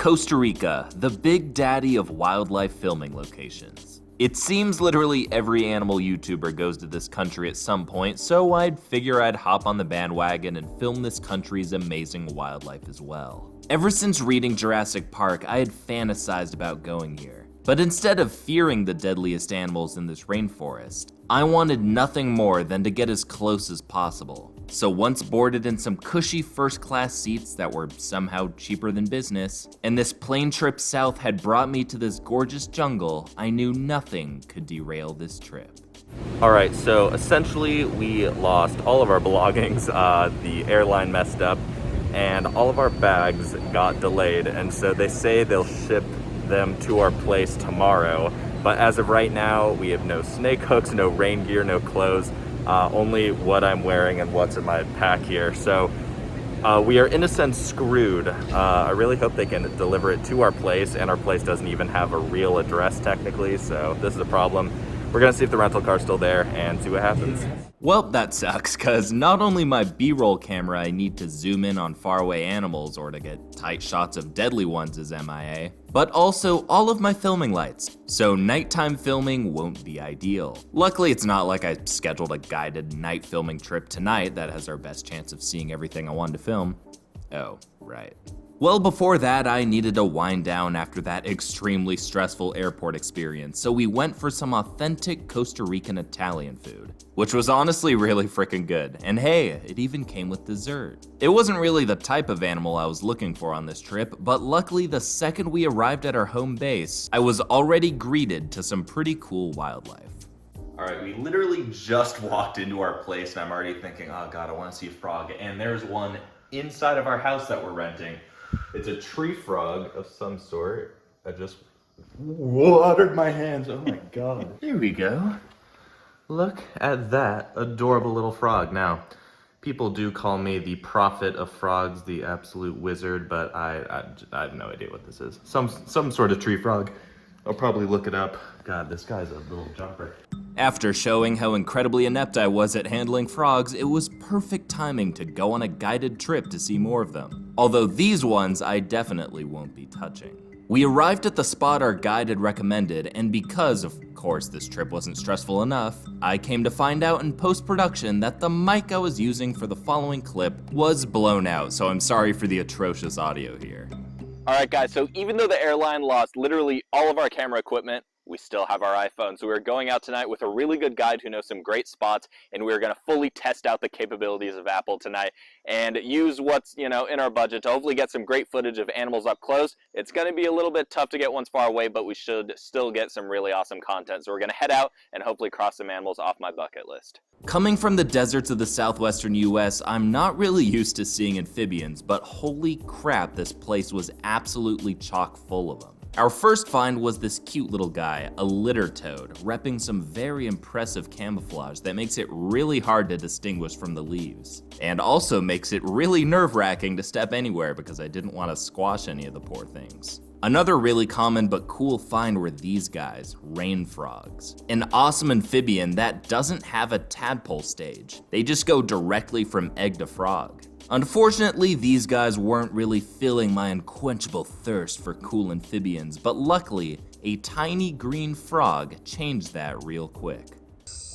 Costa Rica, the big daddy of wildlife filming locations. It seems literally every animal YouTuber goes to this country at some point, so I'd figure I'd hop on the bandwagon and film this country's amazing wildlife as well. Ever since reading Jurassic Park, I had fantasized about going here. But instead of fearing the deadliest animals in this rainforest, I wanted nothing more than to get as close as possible. So once boarded in some cushy first-class seats that were somehow cheaper than business, and this plane trip south had brought me to this gorgeous jungle, I knew nothing could derail this trip. Alright, so essentially we lost all of our belongings, the airline messed up, and all of our bags got delayed, and so they say they'll ship them to our place tomorrow, but as of right now we have no snake hooks, no rain gear, no clothes, only what I'm wearing and what's in my pack here. So we are in a sense screwed. I really hope they can deliver it to our place, and our place doesn't even have a real address technically, so this is a problem. We're gonna see if the rental car's still there and see what happens. Well, that sucks, cause not only my B-roll camera I need to zoom in on faraway animals or to get tight shots of deadly ones is MIA, but also all of my filming lights, so nighttime filming won't be ideal. Luckily, it's not like I scheduled a guided night filming trip tonight that has our best chance of seeing everything I wanted to film. Oh, right. Well, before that, I needed to wind down after that extremely stressful airport experience, so we went for some authentic Costa Rican Italian food, which was honestly really freaking good, and hey, it even came with dessert. It wasn't really the type of animal I was looking for on this trip, but luckily the second we arrived at our home base, I was already greeted to some pretty cool wildlife. Alright, we literally just walked into our place and I'm already thinking, oh god, I want to see a frog, and there's one inside of our house that we're renting. It's a tree frog of some sort. I just watered my hands. Oh my god. Here we go. Look at that adorable little frog. Now, people do call me the prophet of frogs, the absolute wizard, but I have no idea what this is. Some sort of tree frog. I'll probably look it up. God, this guy's a little jumper. After showing how incredibly inept I was at handling frogs, it was perfect timing to go on a guided trip to see more of them. Although these ones I definitely won't be touching. We arrived at the spot our guide had recommended, and because, of course, this trip wasn't stressful enough, I came to find out in post-production that the mic I was using for the following clip was blown out, so I'm sorry for the atrocious audio here. Alright guys, so even though the airline lost literally all of our camera equipment, we still have our iPhone. So we're going out tonight with a really good guide who knows some great spots, and we're going to fully test out the capabilities of Apple tonight and use what's, in our budget to hopefully get some great footage of animals up close. It's going to be a little bit tough to get ones far away, but we should still get some really awesome content. So we're going to head out and hopefully cross some animals off my bucket list. Coming from the deserts of the southwestern US, I'm not really used to seeing amphibians, but holy crap, this place was absolutely chock full of them. Our first find was this cute little guy, a litter toad, repping some very impressive camouflage that makes it really hard to distinguish from the leaves, and also makes it really nerve-wracking to step anywhere because I didn't want to squash any of the poor things. Another really common but cool find were these guys, rain frogs. An awesome amphibian that doesn't have a tadpole stage. They just go directly from egg to frog. Unfortunately, these guys weren't really filling my unquenchable thirst for cool amphibians, but luckily, a tiny green frog changed that real quick.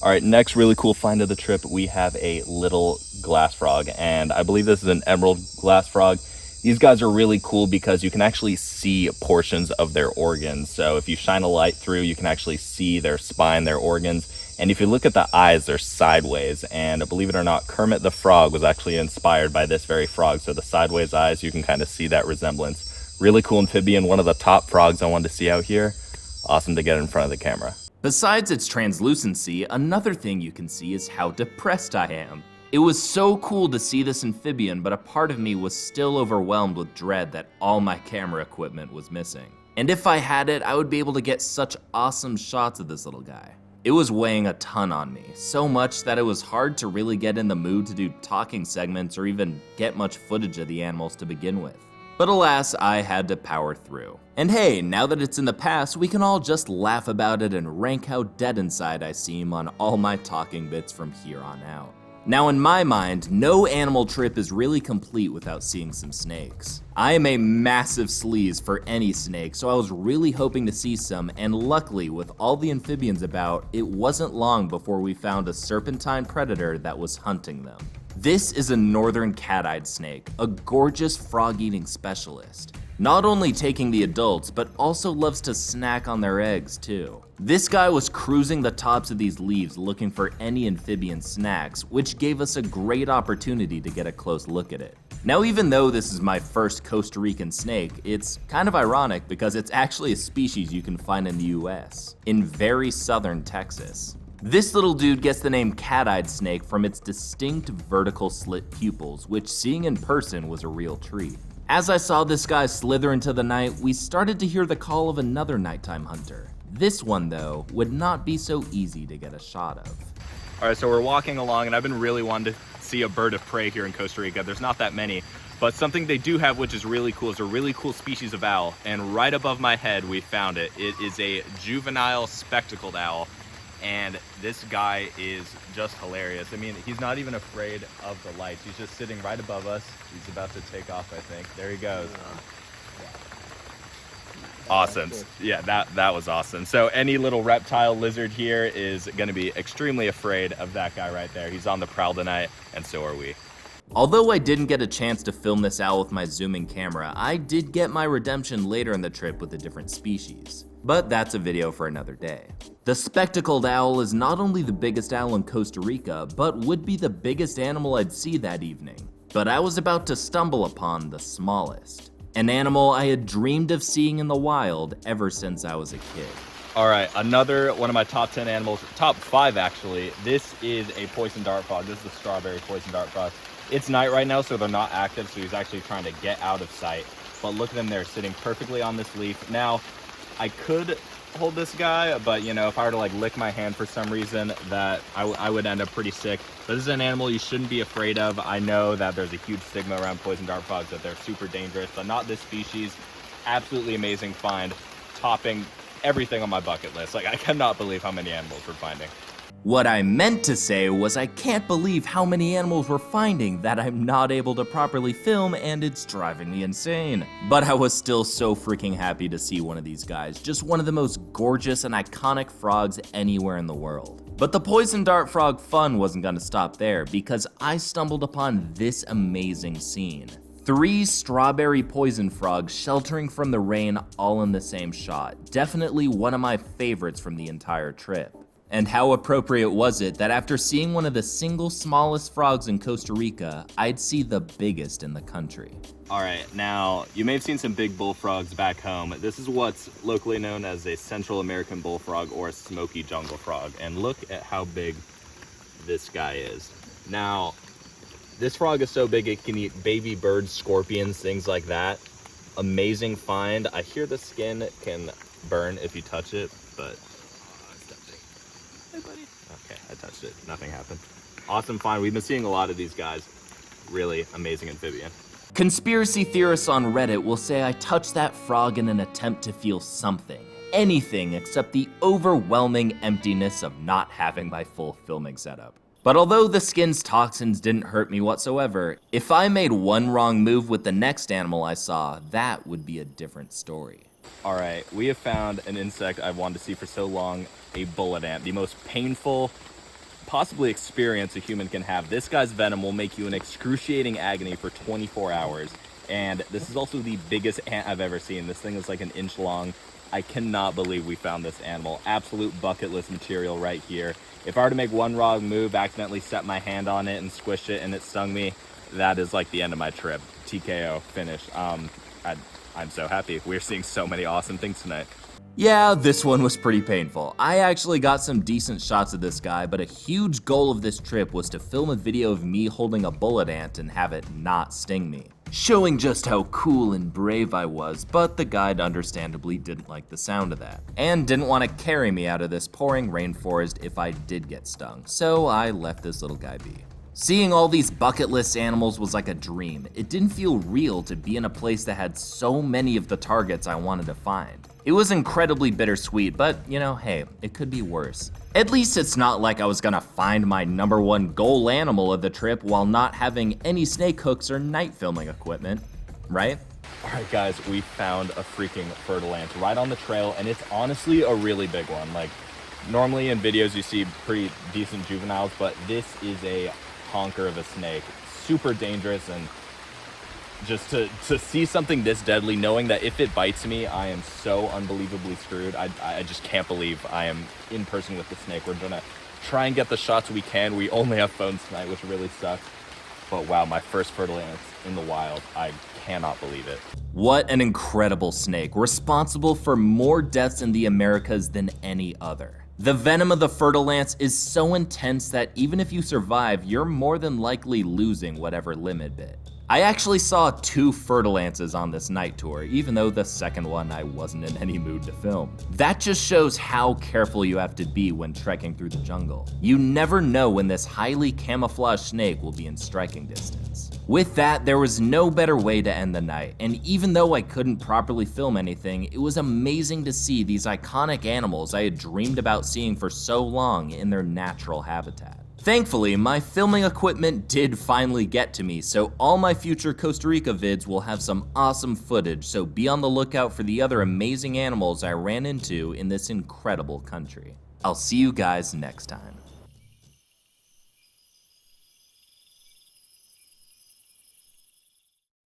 Alright, next really cool find of the trip, we have a little glass frog, and I believe this is an emerald glass frog. These guys are really cool because you can actually see portions of their organs. So if you shine a light through, you can actually see their spine, their organs. And if you look at the eyes, they're sideways. And believe it or not, Kermit the Frog was actually inspired by this very frog. So the sideways eyes, you can kind of see that resemblance. Really cool amphibian, one of the top frogs I wanted to see out here. Awesome to get in front of the camera. Besides its translucency, another thing you can see is how depressed I am. It was so cool to see this amphibian, but a part of me was still overwhelmed with dread that all my camera equipment was missing. And if I had it, I would be able to get such awesome shots of this little guy. It was weighing a ton on me, so much that it was hard to really get in the mood to do talking segments or even get much footage of the animals to begin with. But alas, I had to power through. And hey, now that it's in the past, we can all just laugh about it and rank how dead inside I seem on all my talking bits from here on out. Now in my mind, no animal trip is really complete without seeing some snakes. I am a massive sleaze for any snake, so I was really hoping to see some, and luckily with all the amphibians about, it wasn't long before we found a serpentine predator that was hunting them. This is a northern cat-eyed snake, a gorgeous frog-eating specialist. Not only taking the adults, but also loves to snack on their eggs too. This guy was cruising the tops of these leaves looking for any amphibian snacks, which gave us a great opportunity to get a close look at it. Now even though this is my first Costa Rican snake, it's kind of ironic because it's actually a species you can find in the US, in very southern Texas. This little dude gets the name cat-eyed snake from its distinct vertical slit pupils, which seeing in person was a real treat. As I saw this guy slither into the night, we started to hear the call of another nighttime hunter. This one, though, would not be so easy to get a shot of. All right, so we're walking along, and I've been really wanting to see a bird of prey here in Costa Rica. There's not that many, but something they do have, which is really cool, is a really cool species of owl. And right above my head, we found it. It is a juvenile spectacled owl. And this guy is just hilarious. I mean, he's not even afraid of the lights. He's just sitting right above us. He's about to take off, I think. There he goes. Awesome. Yeah, that was awesome. So any little reptile lizard here is going to be extremely afraid of that guy right there. He's on the prowl tonight, and so are we. Although I didn't get a chance to film this owl with my zooming camera, I did get my redemption later in the trip with a different species. But that's a video for another day. The spectacled owl is not only the biggest owl in Costa Rica, but would be the biggest animal I'd see that evening. But I was about to stumble upon the smallest. An animal I had dreamed of seeing in the wild ever since I was a kid. All right, another one of my top 10 animals, top 5 actually. This is a poison dart frog. This is the strawberry poison dart frog. It's night right now, so they're not active, so he's actually trying to get out of sight. But look at them, they're sitting perfectly on this leaf. Now, I could hold this guy, but you know, if I were to like lick my hand for some reason, that I would end up pretty sick. But this is an animal you shouldn't be afraid of. I know that there's a huge stigma around poison dart frogs, that they're super dangerous, but not this species. Absolutely amazing find, topping everything on my bucket list. Like, I cannot believe how many animals we're finding. What I meant to say was I can't believe how many animals we're finding that I'm not able to properly film, and it's driving me insane. But I was still so freaking happy to see one of these guys, just one of the most gorgeous and iconic frogs anywhere in the world. But the poison dart frog fun wasn't gonna stop there, because I stumbled upon this amazing scene. 3 strawberry poison frogs sheltering from the rain all in the same shot. Definitely one of my favorites from the entire trip. And how appropriate was it that after seeing one of the single smallest frogs in Costa Rica, I'd see the biggest in the country. All right, now you may have seen some big bullfrogs back home. This is what's locally known as a Central American bullfrog or a smoky jungle frog. And look at how big this guy is. Now, this frog is so big it can eat baby birds, scorpions, things like that. Amazing find. I hear the skin can burn if you touch it, but hey, buddy. Okay, I touched it. Nothing happened. Awesome find. We've been seeing a lot of these guys. Really amazing amphibian. Conspiracy theorists on Reddit will say I touched that frog in an attempt to feel something. Anything except the overwhelming emptiness of not having my full filming setup. But although the skin's toxins didn't hurt me whatsoever, if I made one wrong move with the next animal I saw, that would be a different story. All right, we have found an insect I've wanted to see for so long, a bullet ant, the most painful, possibly experience a human can have. This guy's venom will make you in excruciating agony for 24 hours. And this is also the biggest ant I've ever seen. This thing is like an inch long. I cannot believe we found this animal. Absolute bucket list material right here. If I were to make one wrong move, accidentally set my hand on it and squish it and it stung me, that is like the end of my trip. TKO, finish. I'm so happy. We're seeing so many awesome things tonight. Yeah, this one was pretty painful. I actually got some decent shots of this guy, but a huge goal of this trip was to film a video of me holding a bullet ant and have it not sting me, showing just how cool and brave I was, but the guide understandably didn't like the sound of that, and didn't want to carry me out of this pouring rainforest if I did get stung, so I left this little guy be. Seeing all these bucket list animals was like a dream. It didn't feel real to be in a place that had so many of the targets I wanted to find. It was incredibly bittersweet, but you know, hey, it could be worse. At least it's not like I was gonna find my #1 goal animal of the trip while not having any snake hooks or night filming equipment, right? All right, guys, we found a freaking Fer De Lance right on the trail, and it's honestly a really big one. Like, normally in videos you see pretty decent juveniles, but this is a honker of a snake. Super dangerous, and just to see something this deadly, knowing that if it bites me, I am so unbelievably screwed. I just can't believe I am in person with the snake. We're gonna try and get the shots we can. We only have phones tonight, which really sucks. But wow, my first Fer De Lance in the wild. I cannot believe it. What an incredible snake, responsible for more deaths in the Americas than any other. The venom of the Fer De Lance is so intense that even if you survive, you're more than likely losing whatever limb it bit. I actually saw 2 Fer De Lances on this night tour, even though the second one I wasn't in any mood to film. That just shows how careful you have to be when trekking through the jungle. You never know when this highly camouflaged snake will be in striking distance. With that, there was no better way to end the night, and even though I couldn't properly film anything, it was amazing to see these iconic animals I had dreamed about seeing for so long in their natural habitat. Thankfully, my filming equipment did finally get to me, so all my future Costa Rica vids will have some awesome footage, so be on the lookout for the other amazing animals I ran into in this incredible country. I'll see you guys next time.